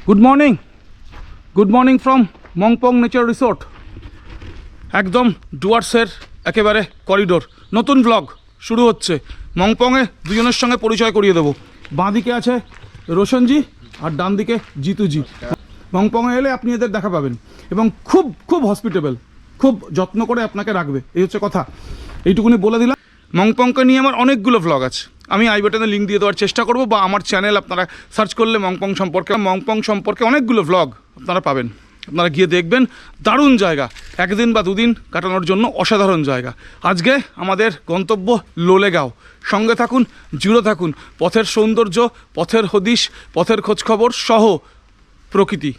Good morning from Mongpong nature resort. একদম ডুয়ার্সের একেবারে করিডোর। নতুন ব্লগ শুরু হচ্ছে। মংপংয়ে দুজনের সঙ্গে পরিচয় করিয়ে দেবো। বাঁদিকে আছে রোশনজি আর ডান দিকে জিতুজি। মংপংয়ে এলে আপনি এদের দেখা পাবেন এবং খুব হসপিটেবল, খুব যত্ন করে আপনাকে রাখবে, এই হচ্ছে কথা। এইটুকুনি বলে দিলাম। মংপংকে নিয়ে আমার অনেকগুলো ভ্লগ আছে, আমি আই বাটনে লিঙ্ক দিয়ে দেওয়ার চেষ্টা করব, বা আমার চ্যানেল আপনারা সার্চ করলে মংপং সম্পর্কে অনেকগুলো ভ্লগ আপনারা পাবেন। আপনারা গিয়ে দেখবেন, দারুণ জায়গা, একদিন বা দুদিন কাটানোর জন্য অসাধারণ জায়গা। আজকে আমাদের গন্তব্য লোলেগাঁও। সঙ্গে থাকুন, জুড়ে থাকুন। পথের সৌন্দর্য, পথের হদিশ, পথের খোঁজখবর সহ প্রকৃতি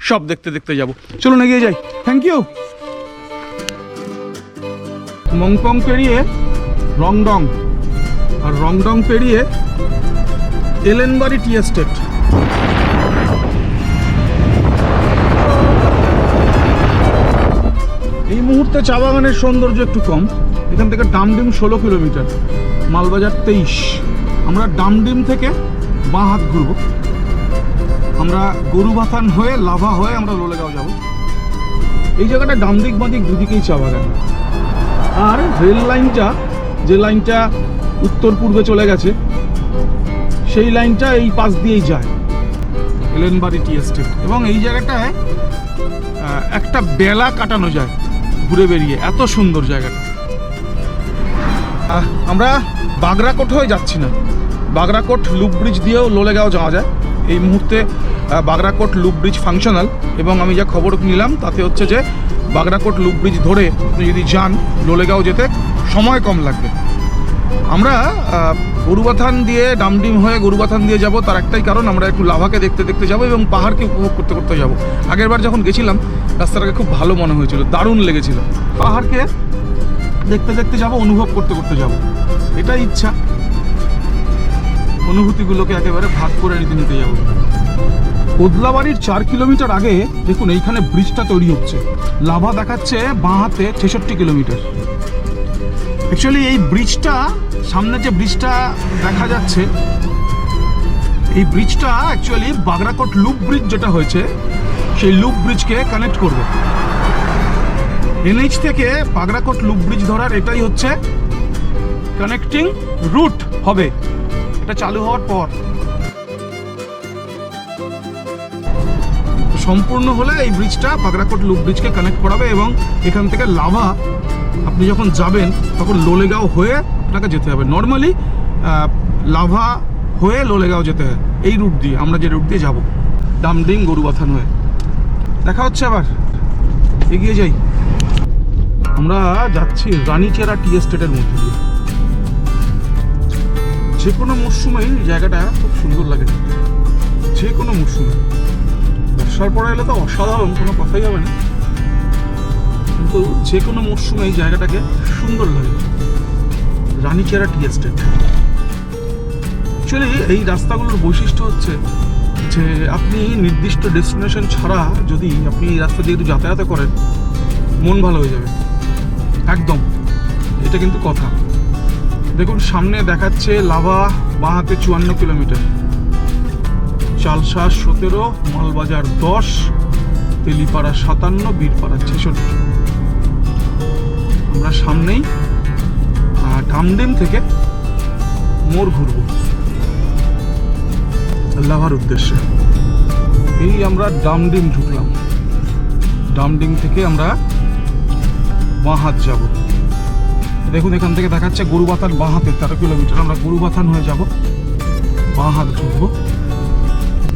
সব দেখতে যাব। চলুন এগিয়ে যাই। Thank you. মংপং পেরিয়ে রংডং, আর রংডং পেরিয়ে এলেনবাড়ি টি এস্টেট। এই মুহূর্তে চা বাগানের সৌন্দর্য একটু কম। এখান থেকে ডামডিম 16 কিলোমিটার, মালবাজার 23। আমরা ডামডিম থেকে বাঁ হাত ঘুরবো। আমরা গরুবাথান হয়ে লাভা হয়ে আমরা লোলেগাঁও যাব। এই জায়গাটা ডামদিক বাঁদিক দুদিকেই চা বাগান। আর রেল লাইনটা, যে লাইনটা উত্তর পূর্বে চলে গেছে, সেই লাইনটা এই পাশ দিয়েই যায়, এলেনবাড়ি টি এস্টেট। এবং এই জায়গাটায় একটা বেলা কাটানো যায় ঘুরে বেরিয়ে, এত সুন্দর জায়গাটা। আমরা বাগরাকোট হয়ে যাচ্ছি না, বাগরাকোট লুপ ব্রিজ দিয়েও লোলেগাঁও যাওয়া যায়। এই মুহূর্তে বাগরাকোট লুপ ব্রিজ ফাংশনাল, এবং আমি যা খবর নিলাম তাতে হচ্ছে যে বাগরাকোট লুপ ব্রিজ ধরে আপনি যদি যান লোলেগাঁও যেতে সময় কম লাগবে। আমরা গরুবাথান দিয়ে ডামডিম হয়ে গরুবাথান দিয়ে যাব, তার একটাই কারণ, আমরা একটু লাভাকে দেখতে যাব এবং পাহাড়কে উপভোগ করতে যাব। আগেরবার যখন গেছিলাম রাস্তাটাকে খুব ভালো মনে হয়েছিল, দারুণ লেগেছিল। পাহাড়কে দেখতে যাব, অনুভব করতে যাব, এটাই ইচ্ছা। অনুভূতিগুলোকে একেবারে ভাগ করে নিতে যাব। কোদলাবাড়ির 4 কিলোমিটার আগে দেখুন এইখানে ব্রিজটা তৈরি হচ্ছে। লাভা দেখাচ্ছে বাঁ হাতে 66 কিলোমিটার। অ্যাকচুয়ালি এই ব্রিজটা, সামনে যে ব্রিজটা দেখা যাচ্ছে, এই ব্রিজটা অ্যাকচুয়ালি বাগরাকোট লুপ ব্রিজ যেটা হয়েছে, সেই লুপ ব্রিজকে কানেক্ট করবে। এনএইচ থেকে বাগরাকোট লুপ ব্রিজ ধরার এটাই হচ্ছে কানেক্টিং রুট হবে, এটা চালু হওয়ার পর। সম্পূর্ণ হলে এই ব্রিজটা বাগরাকোট লুপ ব্রিজকে কানেক্ট করাবে, এবং এখান থেকে লাভা আপনি যখন যাবেন তখন লোলেগাঁও হয়ে আপনাকে যেতে হবে। নর্মালি লাভা হয়ে লোলেগাঁও যেতে হয় এই রুট দিয়ে, আমরা যে রুট দিয়ে যাব, ডামডিং গরুবাথান হয়ে। দেখা হচ্ছে, আবার এগিয়ে যাই। আমরা যাচ্ছি রানীচেরা টি এস্টেটের মধ্যে দিয়ে। যে কোনো মরশুমেই জায়গাটা খুব সুন্দর লাগে, যে কোনো মরশুমে। বর্ষার পরে এলে তো অসাধারণ, কোনো কথাই হবে না, কিন্তু যে কোনো মরশুমে এই জায়গাটাকে সুন্দর লাগে। রানীচেরা টি এস্টেট। অ্যাকচুয়ালি এই রাস্তাগুলোর বৈশিষ্ট্য হচ্ছে যে আপনি নির্দিষ্ট ডেস্টিনেশন ছাড়া যদি আপনি এই রাস্তা দিয়ে একটু যাতায়াত করেন, মন ভালো হয়ে যাবে একদম। এটা কিন্তু কথা। দেখুন সামনে দেখাচ্ছে লাভা, বাঁ হাতে 54 কিলোমিটার, চালসা 17, মালবাজার 10, তেলিপাড়া 57, বীরপাড়া 66। আমরা সামনেই ডামডিম থেকে মোড় ঘুরবো লাভার উদ্দেশ্যে। এই আমরা ডামডিম ঢুকলাম, ডামডিম থেকে আমরা বাঁ হাত যাব। দেখুন এখান থেকে দেখাচ্ছে গরুবাথান বাঁ হাতে 13 কিলোমিটার। আমরা গরুবাথান হয়ে যাব, বাঁ হাত ঢুকবো।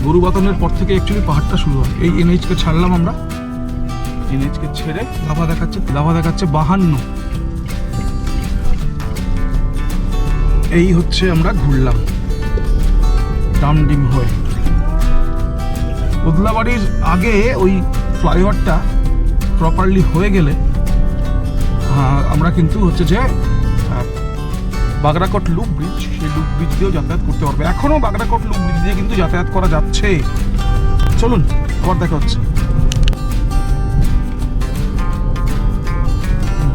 গরুবাথানের পর থেকে অ্যাকচুয়ালি পাহাড়টা শুরু হয়। এই এনএইচকে ছাড়লাম আমরা, এনএইচকে ছেড়ে লাভা দেখাচ্ছে 52। এই হচ্ছে আমরা ঘুরলাম ডামডিম হয়ে। কোদলাবাড়ির আগে ওই ফ্লাইওভারটা প্রপারলি হয়ে গেলে আমরা কিন্তু হচ্ছে যে বাগরাকোট লুপ ব্রিজ, সেই লুপ ব্রিজ দিয়েও যাতায়াত করতে পারবে। এখনও বাগরাকোট লুপ ব্রিজ দিয়ে কিন্তু যাতায়াত করা যাচ্ছে। চলুন আবার দেখা হচ্ছে।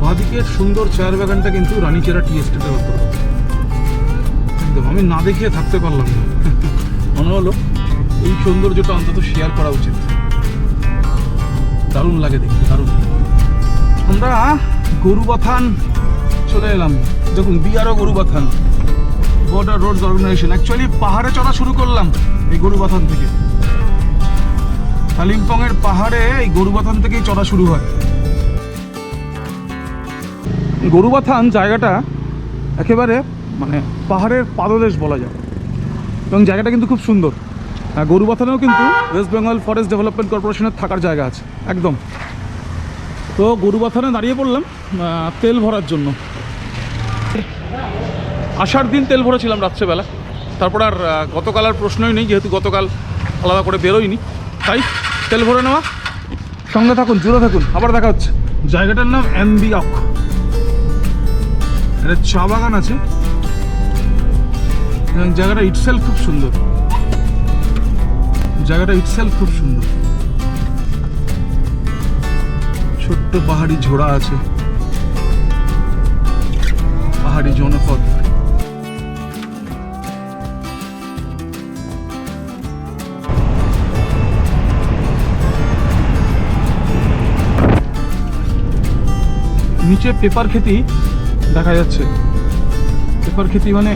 বাঁদিকের সুন্দর চায়ের বাগানটা কিন্তু রানীচেরা টি এস্টেটের উপর। আমি না দেখিয়ে থাকতে পারলাম না, মনে হলো এই সৌন্দর্যটা অন্তত শেয়ার করা উচিত। দারুণ লাগে দেখতে, দারুণ। আমরা গরুবাথান চলে এলাম। দেখুন, BRO Gorubathan, border roads organisation. Actually পাহাড়ে চড়া শুরু করলাম এই গরুবাথান থেকে। কালিম্পংয়ের পাহাড়ে এই গরুবাথান থেকেই চড়া শুরু হয়। গরুবাথান জায়গাটা একেবারে মানে পাহাড়ের পাদদেশ বলা যায়, এবং জায়গাটা কিন্তু খুব সুন্দর। গরুবাথানেও কিন্তু ওয়েস্ট বেঙ্গল ফরেস্ট ডেভেলপমেন্ট কর্পোরেশনের থাকার জায়গা আছে একদম। তো গরুবাথানে দাঁড়িয়ে পড়লাম তেল ভরার জন্য। আসার দিন তেল ভরেছিলাম রাত্রেবেলা, তারপর আর গতকাল আর প্রশ্নই নেই, যেহেতু গতকাল আলাদা করে বেরোয়নি, তাই তেল ভরে নেওয়া। সঙ্গে থাকুন, জুড়ে থাকুন, আবার দেখা হচ্ছে। জায়গাটার নাম অ্যাম্বিয়ক। এটা চা বাগান আছে এবং জায়গাটা ইটসেলফ খুব সুন্দর। জায়গাটা ইটসেলফ খুব সুন্দর। ছোট্ট পাহাড়ি ঝোড়া আছে, পাহাড়ি জনপদ। নিচে পেপার খেতি দেখা যাচ্ছে। পেপার খেতি মানে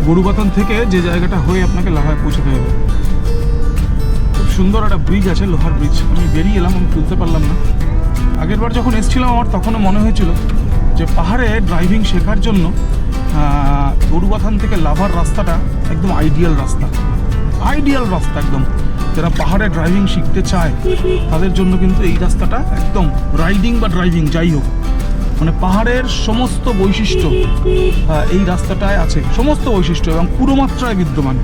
গরুবাথান থেকে যে জায়গাটা হয়ে আপনাকে লাভায় পৌঁছতে হবে। খুব সুন্দর একটা ব্রিজ আছে, লোহার ব্রিজ। আমি বেরিয়ে এলাম, আমি তুলতে পারলাম না। আগের বার যখন এসেছিলাম আমার তখনও মনে হয়েছিল যে পাহাড়ে ড্রাইভিং শেখার জন্য গরুবাথান থেকে লাভার রাস্তাটা একদম আইডিয়াল রাস্তা। আইডিয়াল রাস্তা একদম। যারা পাহাড়ে ড্রাইভিং শিখতে চায় তাদের জন্য কিন্তু এই রাস্তাটা একদম, রাইডিং বা ড্রাইভিং যাই হোক, মানে পাহাড়ের সমস্ত বৈশিষ্ট্য এই রাস্তাটায় আছে, সমস্ত বৈশিষ্ট্য, এবং পুরো মাত্রায় বিদ্যমান।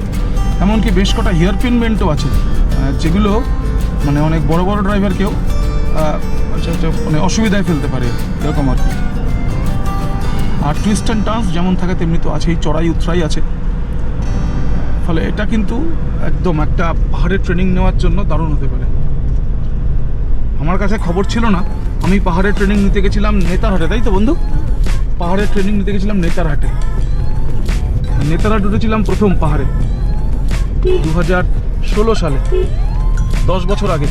এমনকি বেশ কটা হেয়ারপিন বেন্টও আছে, যেগুলো মানে অনেক বড় বড় ড্রাইভারকেও মানে অসুবিধায় ফেলতে পারে, এরকম আর কি। আর টুইস্ট অ্যান্ড টার্নস যেমন থাকে তেমনি তো আছেই, চড়াই উতরাই আছে। ফলে এটা কিন্তু একদম একটা পাহাড়ে ট্রেনিং নেওয়ার জন্য দারুণ হতে পারে। আমার কাছে খবর ছিল না, আমি পাহাড়ে ট্রেনিং নিতে গেছিলাম নেতারহাটে, তাই তো বন্ধু? পাহাড়ে ট্রেনিং নিতে গেছিলাম নেতারহাটে। নেতারহাট উঠেছিলাম প্রথম পাহাড়ে 2016 সালে, 10 বছর আগে।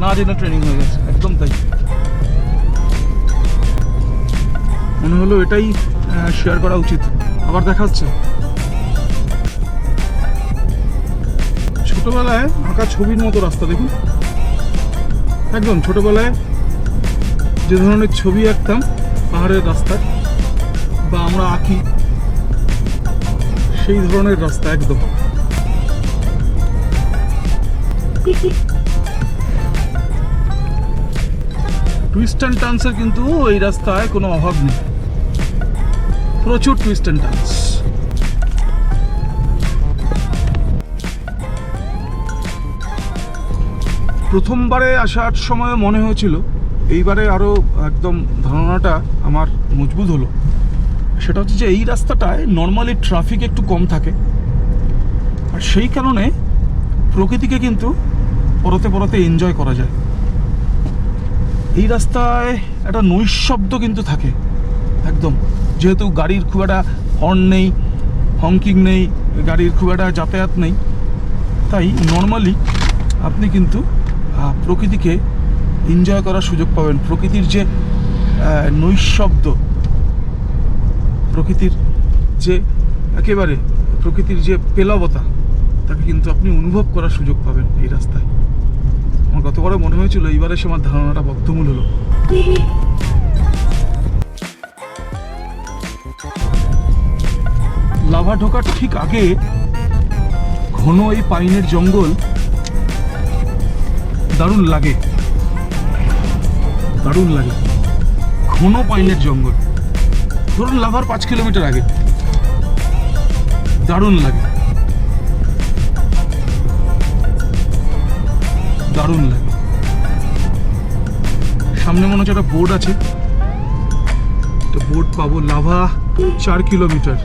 না জেনে ট্রেনিং হয়ে গেছে, একদম তাই। মনে হলো এটাই শেয়ার করা উচিত। আবার দেখা হচ্ছে। ছোটবেলায় আঁকা ছবির মতো রাস্তা, দেখুন একদম। ছোটবেলায় যে ধরনের ছবি আঁকতাম পাহাড়ের রাস্তায়, বা আমরা আঁকি, সেই ধরনের রাস্তা একদম। টুইস্ট অ্যান্ড টার্নসের কিন্তু এই রাস্তায় কোনো অভাব নেই, প্রচুর টুইস্ট অ্যান্ড টার্নস। প্রথমবারে আসার সময় মনে হয়েছিল, এইবারে আরও একদম ধারণাটা আমার মজবুত হলো। সেটা হচ্ছে যে এই রাস্তাটায় নর্মালি ট্রাফিক একটু কম থাকে, আর সেই কারণে প্রকৃতিকে কিন্তু পরতে পরতে এনজয় করা যায়। এই রাস্তায় একটা নৈঃশব্দ কিন্তু থাকে একদম, যেহেতু গাড়ির খুব একটা হর্ন নেই, হংকিং নেই, গাড়ির খুব একটা যাতায়াত নেই, তাই নর্মালি আপনি কিন্তু প্রকৃতিকে এনজয় করার সুযোগ পাবেন। প্রকৃতির যে নৈঃশব্দ, প্রকৃতির যে একেবারে প্রকৃতির যে পেলবতা, তাকে কিন্তু আপনি অনুভব করার সুযোগ পাবেন এই রাস্তায়। আমার গতবারে মনে হয়েছিল, এইবারে সে আমার ধারণাটা বদ্ধমূল হলো। লাভা ঢোকার ঠিক আগে ঘন এই পাইনের জঙ্গল দারুণ লাগে, দারুণ লাগে। ঘন পাইনের জঙ্গল, ধরুন লাভার 5 কিলোমিটার আগে, দারুণ লাগে, দারুণ লাগে। সামনে মনে হচ্ছে একটা বোর্ড আছে, একটা বোর্ড পাবো। লাভা 4 কিলোমিটার,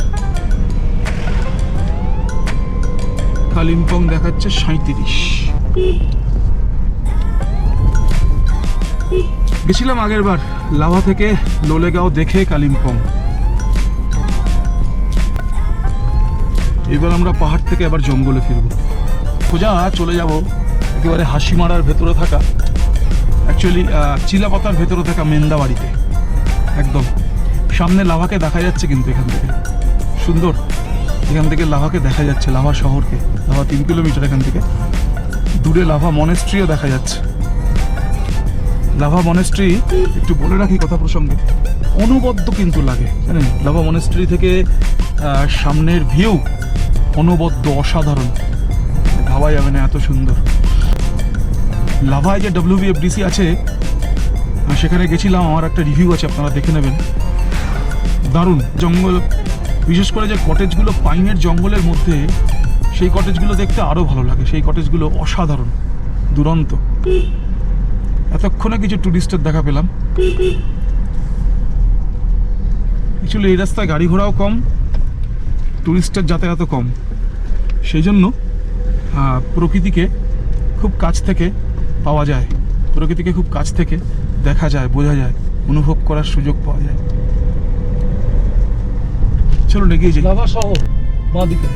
কালিম্পং দেখাচ্ছে 37। গেছিলাম আগের বার লাভা থেকে লোলেগাঁও দেখে কালিম্পং। এবার আমরা পাহাড় থেকে আবার জঙ্গলে ফিরবো, সোজা চলে যাব একেবারে হাসিমারার ভেতরে থাকা, অ্যাকচুয়ালি চিলাপাতার ভেতরে থাকা মেন্দাবাড়িতে। একদম সামনে লাভাকে দেখা যাচ্ছে, কিন্তু এখান থেকে সুন্দর, এখান থেকে লাভাকে দেখা যাচ্ছে, লাভা শহরকে। লাভা 3 কিলোমিটার এখান থেকে, দূরে লাভা মনেস্ট্রিও দেখা যাচ্ছে। লাভা মনেস্ট্রি একটু বলে রাখি কথা প্রসঙ্গে, অনবদ্য কিন্তু লাগে জানেন, লাভা মনেস্ট্রি থেকে সামনের ভিউ অনবদ্য, অসাধারণ, ভাবা যাবে না এত সুন্দর। লাভায় যে WBFDC আছে সেখানে গেছিলাম, আমার একটা রিভিউ আছে, আপনারা দেখে নেবেন। দারুণ জঙ্গল, বিশেষ করে যে কটেজগুলো পাইনের জঙ্গলের মধ্যে, সেই কটেজগুলো দেখতে আরও ভালো লাগে। সেই কটেজগুলো অসাধারণ, দুরন্ত। এতক্ষণে কিছু টুরিস্টের দেখা পেলাম। অ্যাকচুয়ালি এই রাস্তায় গাড়ি ঘোড়াও কম, টুরিস্টের যাতায়াতও কম, সেই জন্য প্রকৃতিকে খুব কাছ থেকে পাওয়া যায়, প্রকৃতিকে খুব কাছ থেকে দেখা যায়, বোঝা যায়, অনুভব করার সুযোগ পাওয়া যায়। চলো এগিয়ে যাই। লাভা শহর বাঁদিকে,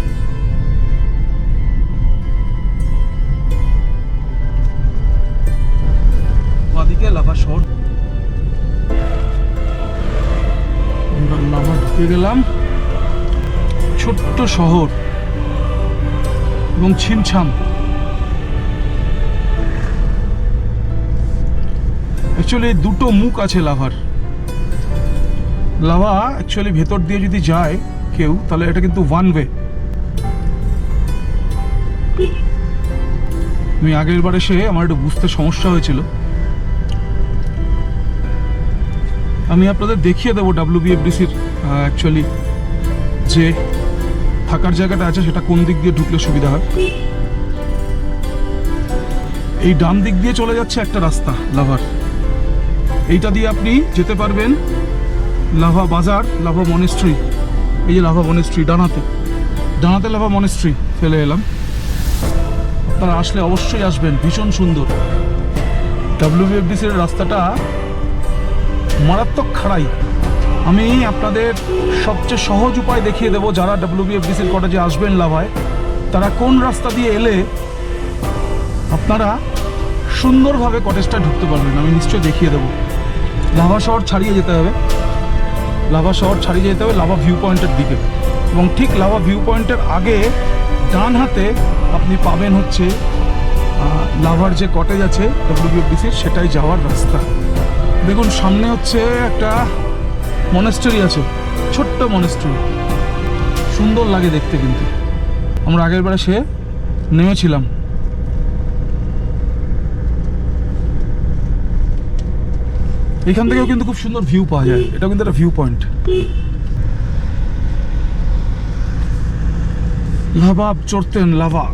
বাঁদিকে লাভা শহর। আমরা লাভা ঢুকে গেলাম, ছোট্ট শহর এবং ছিমছাম। অ্যাকচুয়ালি দুটো মুখ আছে লাভার। লাভা অ্যাকচুয়ালি ভেতর দিয়ে যদি যায় কেউ, তাহলে এটা কিন্তু ওয়ান ওয়ে। আমি আগের বার এসে আমার একটু বুঝতে সমস্যা হয়েছিল। আমি আপনাদের দেখিয়ে দেবো WBFDCর অ্যাকচুয়ালি যে থাকার জায়গাটা আছে সেটা কোন দিক দিয়ে ঢুকলে সুবিধা হয়। এই ডান দিক দিয়ে চলে যাচ্ছে একটা রাস্তা লাভার, এইটা দিয়ে আপনি যেতে পারবেন লাভা বাজার, লাভা মনেস্ট্রি। এই যে লাভা মনেস্ট্রি, ডানাতে ডানাতে লাভা মনেস্ট্রি ফেলে এলাম। আপনারা আসলে অবশ্যই আসবেন, ভীষণ সুন্দর। WBFDCর রাস্তাটা মারাত্মক খাড়াই। আমি আপনাদের সবচেয়ে সহজ উপায় দেখিয়ে দেবো, যারা WBFDCর কটেজে আসবেন লাভায়, তারা কোন রাস্তা দিয়ে এলে আপনারা সুন্দরভাবে কটেজটা ঢুকতে পারবেন, আমি নিশ্চয়ই দেখিয়ে দেবো। লাভা শহর ছাড়িয়ে যেতে হবে, লাভা শহর ছাড়িয়ে যেতে হবে লাভা ভিউ পয়েন্টের দিকে, এবং ঠিক লাভা ভিউ পয়েন্টের আগে ডান হাতে আপনি পাবেন হচ্ছে লাভার যে কটেজ আছে WBFDCর, সেটাই যাওয়ার রাস্তা। দেখুন সামনে হচ্ছে একটা মনেস্ট্রি আছে, ছোট্ট মনেস্ট্রি, সুন্দর লাগে দেখতে। কিন্তু আমরা আগের বারে সে নেমেছিলাম। এখান থেকেও কিন্তু খুব সুন্দর ভিউ পাওয়া যায়, এটা কিন্তু একটা ভিউ পয়েন্ট। লাভা চড়তেন, লাভা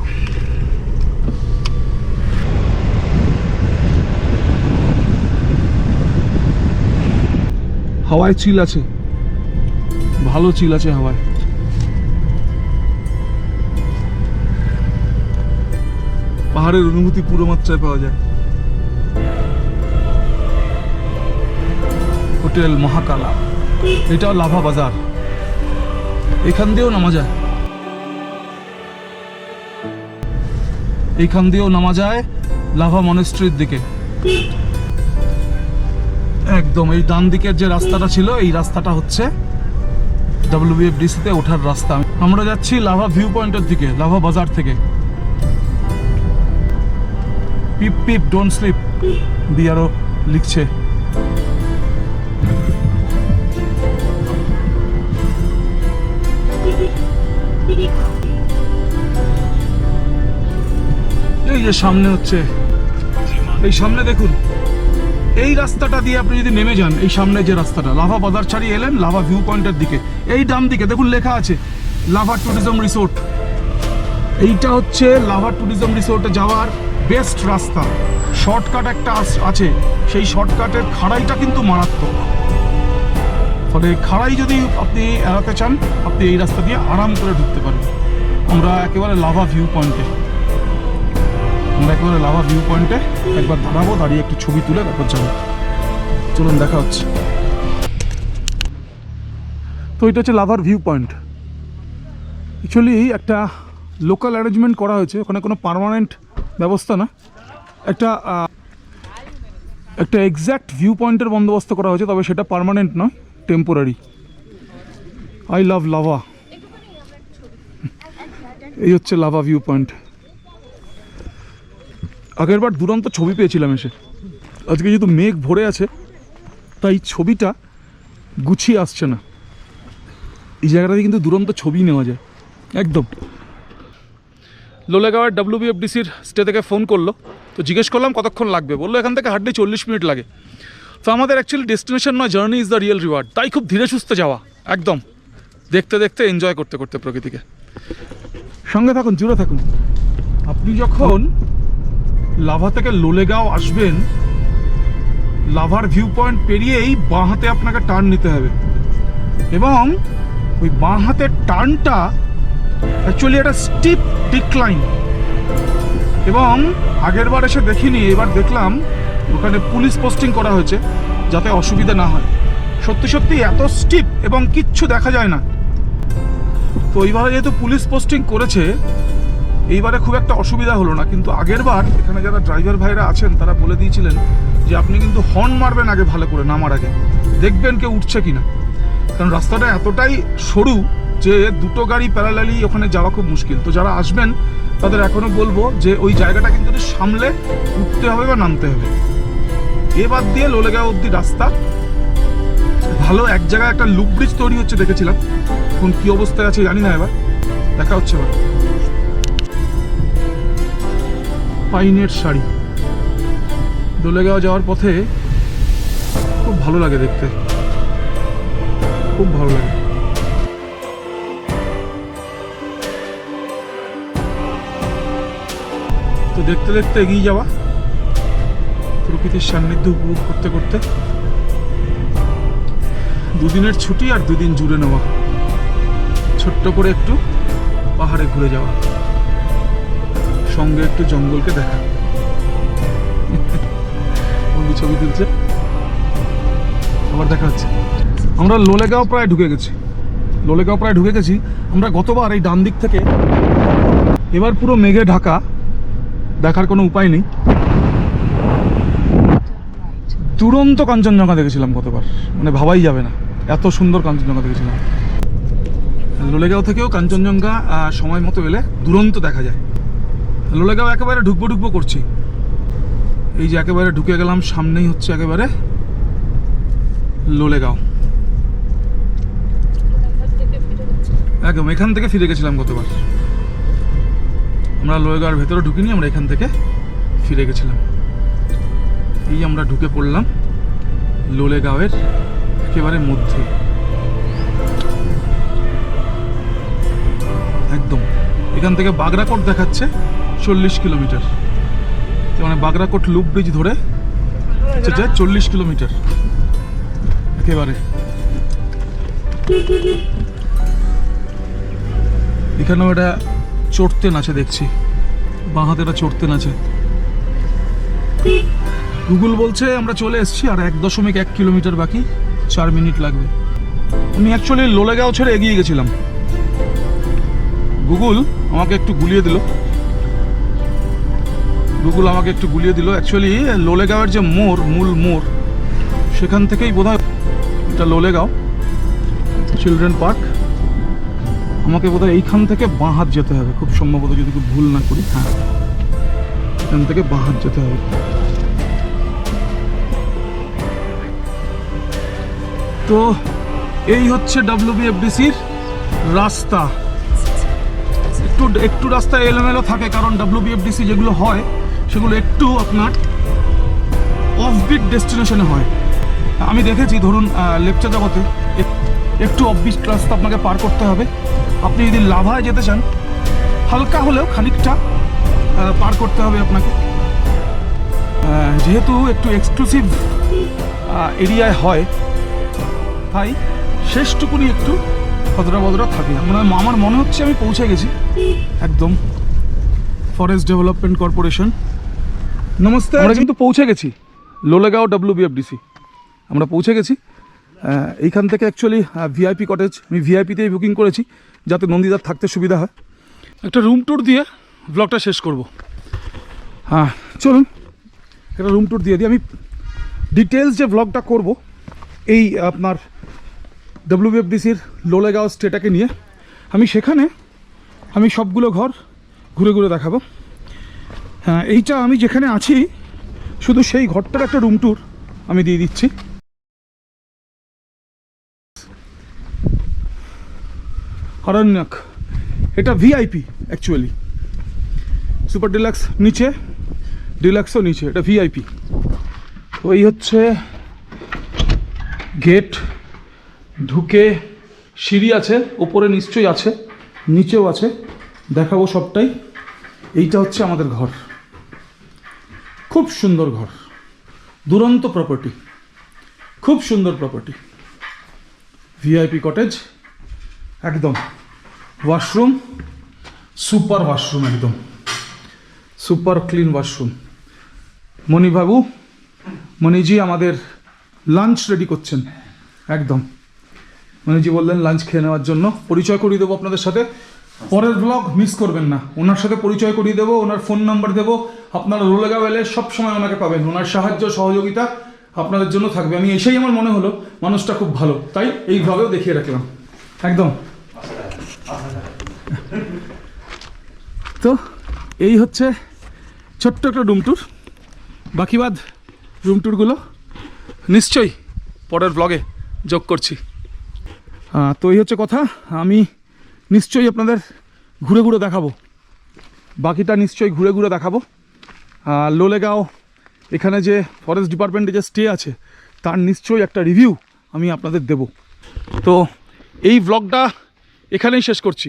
হাওয়ায় চিল আছে, ভালো চিল আছে হাওয়ায়। পাহাড়ের অনুভূতি পুরো মাত্রায় পাওয়া যায়। হোটেল মহাকালা, এটা লাভা বাজার, এখান দিয়েও নামা যায়, এইখান দিয়েও নামা যায় লাভা মনেস্ট্রির দিকে। একদম এই ডান দিকের যে রাস্তাটা ছিল, এই রাস্তাটা হচ্ছে WBFDCতে ওঠার রাস্তা। আমরা যাচ্ছি লাভা ভিউ পয়েন্টের দিকে, লাভা বাজার থেকে। পিপ পিপ ডোন্ট স্লিপ বিআরও লিখছে। এই যে সামনে হচ্ছে, এই সামনে দেখুন, এই রাস্তাটা দিয়ে আপনি যদি নেমে যান, এই সামনে যে রাস্তাটা, লাভা বাজার ছাড়িয়ে এলেন লাভা ভিউ পয়েন্টের দিকে, এই ডান দিকে দেখুন লেখা আছে লাভা ট্যুরিজম রিসোর্ট। এইটা হচ্ছে লাভা ট্যুরিজম রিসোর্টে যাওয়ার বেস্ট রাস্তা। শর্টকাট একটা আছে, সেই শর্টকাটের খাড়াইটা কিন্তু মারাত্মক। ফলে খাড়াই যদি আপনি এড়াতে চান, আপনি এই রাস্তা দিয়ে আরাম করে ঢুকতে পারবেন। আমরা একেবারে লাভা ভিউ পয়েন্টে, একবার দাঁড়াবো, দাঁড়িয়ে একটু ছবি তুলে তারপর যাবো। চলুন দেখা হচ্ছে। তো এটা হচ্ছে লাভার ভিউ পয়েন্ট। অ্যাকচুয়ালি একটা লোকাল অ্যারেঞ্জমেন্ট করা হয়েছে, ওখানে কোনো পার্মানেন্ট ব্যবস্থা না, একটা একটা এক্স্যাক্ট ভিউ পয়েন্টের বন্দোবস্ত করা হয়েছে, তবে সেটা পার্মানেন্ট নয়, টেম্পোরারি। I love lava. এই হচ্ছে লাভা ভিউ পয়েন্ট। আগেরবার দুরন্ত ছবি পেয়েছিলাম এসে, আজকে যেহেতু মেঘ ভরে আছে তাই ছবিটা গুছিয়ে আসছে না। এই জায়গাটাতে কিন্তু দুরন্ত ছবি নেওয়া যায় একদম। লোলেগাঁওয়ের WBFDCর স্টে থেকে ফোন করলো, তো জিজ্ঞেস করলাম কতক্ষণ লাগবে, বললো এখান থেকে হার্ডলি 40 মিনিট লাগে। তো আমাদের অ্যাকচুয়ালি ডেস্টিনেশন নয়, journey is the real reward, তাই খুব ধীরে সুস্থে যাওয়া, একদম দেখতে দেখতে এনজয় করতে করতে প্রকৃতিকে। সঙ্গে থাকুন, জুড়ে থাকুন। আপনি যখন লাভা থেকে লোলেগাঁও আসবেন, লাভার ভিউ পয়েন্ট পেরিয়েই বাঁ হাতে আপনাকে টার্ন নিতে হবে, এবং ওই বাঁ হাতের টার্নটা অ্যাকচুয়ালি একটা স্টিপ ডিক্লাইন। এবং আগের বার এসে দেখিনি, এবার দেখলাম ওখানে পুলিশ পোস্টিং করা হয়েছে যাতে অসুবিধা না হয়। সত্যি সত্যি এত স্টিপ এবং কিচ্ছু দেখা যায় না। তো এইবারে যেহেতু পুলিশ পোস্টিং করেছে, এইবারে খুব একটা অসুবিধা হলো না। কিন্তু আগের বার এখানে যারা ড্রাইভার ভাইরা আছেন তারা বলে দিয়েছিলেন যে আপনি কিন্তু হর্ন মারবেন আগে ভালো করে, নামার আগে দেখবেন কেউ উঠছে কিনা, কারণ রাস্তাটা এতটাই সরু যে দুটো গাড়ি প্যারালালি ওখানে যাওয়া খুব মুশকিল। তো যারা আসবেন তাদের এখনও বলবো যে ওই জায়গাটা কিন্তু সামলে উঠতে হবে বা নামতে হবে। এবার দিয়ে লোলেগাঁও অব্দি রাস্তা ভালো। এক জায়গায় একটা লুপ ব্রিজ তৈরি হচ্ছে দেখেছিলাম, এখন কি অবস্থায় আছে জানি না, এবার দেখা হচ্ছে। এবার পাইনের শাড়ি লোলেগাঁও যাওয়ার পথে খুব ভালো লাগে দেখতে, খুব ভালো লাগে। তো দেখতে দেখতে এগিয়ে যাওয়া, প্রকৃতির সান্নিধ্য উপভোগ করতে করতে। দুদিনের ছুটি আর দুদিন জুড়ে নেওয়া, ছোট্ট করে একটু পাহাড়ে ঘুরে যাওয়া, সঙ্গে একটু জঙ্গলকে দেখা। বন্ধু ছবি তুলছে, আবার দেখা হচ্ছে। আমরা লোলেগাঁও প্রায় ঢুকে গেছি, লোলেগাঁও প্রায় ঢুকে গেছি। আমরা গতবার এই ডান দিক থেকে, এবার পুরো মেঘে ঢাকা, দেখার কোনো উপায় নেই। দুরন্ত কাঞ্চনজঙ্ঘা দেখেছিলাম গতবার, মানে ভাবাই যাবে না, এত সুন্দর কাঞ্চনজঙ্ঘা দেখেছিলাম। লোলেগাঁও থেকেও কাঞ্চনজঙ্ঘা সময় মতো এলে দুরন্ত দেখা যায়। লোলেগাঁও একেবারে ঢুকবো করছি, এই যে একেবারে ঢুকে গেলাম, সামনেই হচ্ছে একেবারে লোলেগাঁও। একদম এখান থেকে ফিরে গেছিলাম গতবার, আমরা লোলেগাঁওর ভেতরে ঢুকিনি, আমরা এখান থেকে ফিরে গেছিলাম। এই আমরা ঢুকে পড়লাম লোলেগাঁওয়ের একেবারে মধ্যে, একদম। এখান থেকে বাগরাকোট দেখাচ্ছে 40 কিলোমিটার, মানে বাগরাকোট লুপ ব্রিজ ধরে যায় 40 কিলোমিটার একেবারে। এখানেও এটা চড়তে নাচে দেখছি, বাঁ হাতে এটা চড়তে নাচে। গুগল বলছে আমরা চলে এসেছি, আর 1.1 কিলোমিটার বাকি, 4 মিনিট লাগবে। আমি অ্যাকচুয়ালি লোলেগাঁও ছেড়ে এগিয়ে গেছিলাম, গুগল আমাকে একটু গুলিয়ে দিল। অ্যাকচুয়ালি লোলেগাঁওয়ের যে মূল মোড়, সেখান থেকেই বোধহয় এটা লোলেগাঁও চিলড্রেন পার্ক। আমাকে বোধহয় এইখান থেকে বাঁ হাত যেতে হবে, খুব সম্ভবত, যদি খুব ভুল না করি। হ্যাঁ, এখান থেকে বাঁ হাত যেতে হবে। তো এই হচ্ছে WBFDCর রাস্তা। একটু রাস্তা এলোমেলো থাকে, কারণ WBFDC যেগুলো হয় সেগুলো একটু আপনার অফবিট ডেস্টিনেশনে হয়। আমি দেখেছি, ধরুন লেপচা জগতে একটু অফবিট রাস্তা আপনাকে পার করতে হবে। আপনি যদি লাভায় যেতে চান, হালকা হলেও খানিকটা পার করতে হবে আপনাকে, যেহেতু একটু এক্সক্লুসিভ এরিয়ায় হয়, তাই শেষটুকুনি একটু ভদ্রা থাকে। আমার মনে হচ্ছে আমি পৌঁছে গেছি একদম ফরেস্ট ডেভেলপমেন্ট কর্পোরেশন। নমস্তে, আমরা কিন্তু পৌঁছে গেছি লোলেগাঁও WBFDC, আমরা পৌঁছে গেছি। এইখান থেকে অ্যাকচুয়ালি VIP কটেজ, আমি VIPতেই বুকিং করেছি, যাতে নন্দীদার থাকতে সুবিধা হয়। একটা রুম ট্যুর দিয়ে ব্লগটা শেষ করব। হ্যাঁ চলুন একটা রুম ট্যুর দিয়ে দিই। আমি ডিটেলস যে ব্লগটা করব এই আপনার WBFDCর লোলেগাঁও স্টেটাকে নিয়ে, আমি সেখানে আমি সবগুলো ঘর ঘুরে ঘুরে দেখাবো। হ্যাঁ এইটা আমি যেখানে আছি শুধু সেই ঘরটার একটা রুম ট্যুর আমি দিয়ে দিচ্ছি। আরণ্যক, এটা VIP অ্যাকচুয়ালি, সুপার ডিলাক্স নিচে, ডিলাক্সও নিচে, এটা VIP। তো এই হচ্ছে গেট, ঢুকে সিঁড়ি আছে, উপরে নিশ্চয়ই আছে, নিচেও আছে, দেখাবো সবটাই। এইটা হচ্ছে আমাদের ঘর, খুব সুন্দর ঘর, দুরন্ত প্রপার্টি, খুব সুন্দর প্রপার্টি, VIP কটেজ একদম। ওয়াশরুম সুপার, ওয়াশরুম একদম সুপার ক্লিন ওয়াশরুম। মণিবাবু, মণিজি আমাদের লাঞ্চ রেডি করছেন একদম। মণিজি বললেন লাঞ্চ খেয়ে নেওয়ার জন্য। পরিচয় করিয়ে দেবো আপনাদের সাথে, পরের ব্লগ মিস করবেন না। ওনার সাথে পরিচয় করিয়ে দেবো, ওনার ফোন নাম্বার দেবো, আপনারা লোলেগাঁও এলে সবসময় ওনাকে পাবেন। ওনার সাহায্য সহযোগিতা আপনাদের জন্য থাকবে। আমি এসেই আমার মনে হলো মানুষটা খুব ভালো, তাই এই ব্লগেও দেখিয়ে রাখলাম একদম। তো এই হচ্ছে ছোট্ট একটা রুম ট্যুর। বাকিবাদ রুম ট্যুরগুলো নিশ্চয়ই পরের ব্লগে যোগ করছি। তো এই হচ্ছে কথা, আমি নিশ্চয়ই আপনাদের ঘুরে ঘুরে দেখাবো, বাকিটা নিশ্চয়ই ঘুরে ঘুরে দেখাবো। লোলেগাঁও এখানে যে ফরেস্ট ডিপার্টমেন্টে যে স্টে আছে তার নিশ্চয়ই একটা রিভিউ আমি আপনাদের দেব। তো এই ব্লগটা এখানেই শেষ করছি,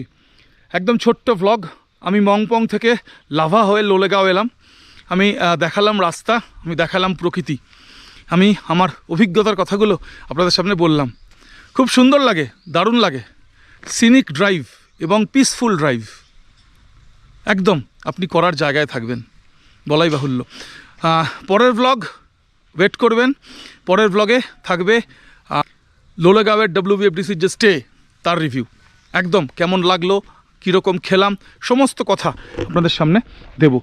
একদম ছোট্ট ব্লগ। আমি মংপং থেকে লাভা হয়ে লোলেগাঁও এলাম, আমি দেখালাম রাস্তা, আমি দেখালাম প্রকৃতি, আমি আমার অভিজ্ঞতার কথাগুলো আপনাদের সামনে বললাম। খুব সুন্দর লাগে, দারুণ লাগে, সিনিক ড্রাইভ এবং পিসফুল ড্রাইভ একদম আপনি করার জায়গায় থাকবেন, বলাই বাহুল্য। পরের ব্লগ ওয়েট করবেন, পরের ব্লগে থাকবে লোলেগাঁওয়ের WBFDCর যে স্টে তার রিভিউ, একদম কেমন লাগলো, কীরকম খেলাম, সমস্ত কথা আপনাদের সামনে দেব।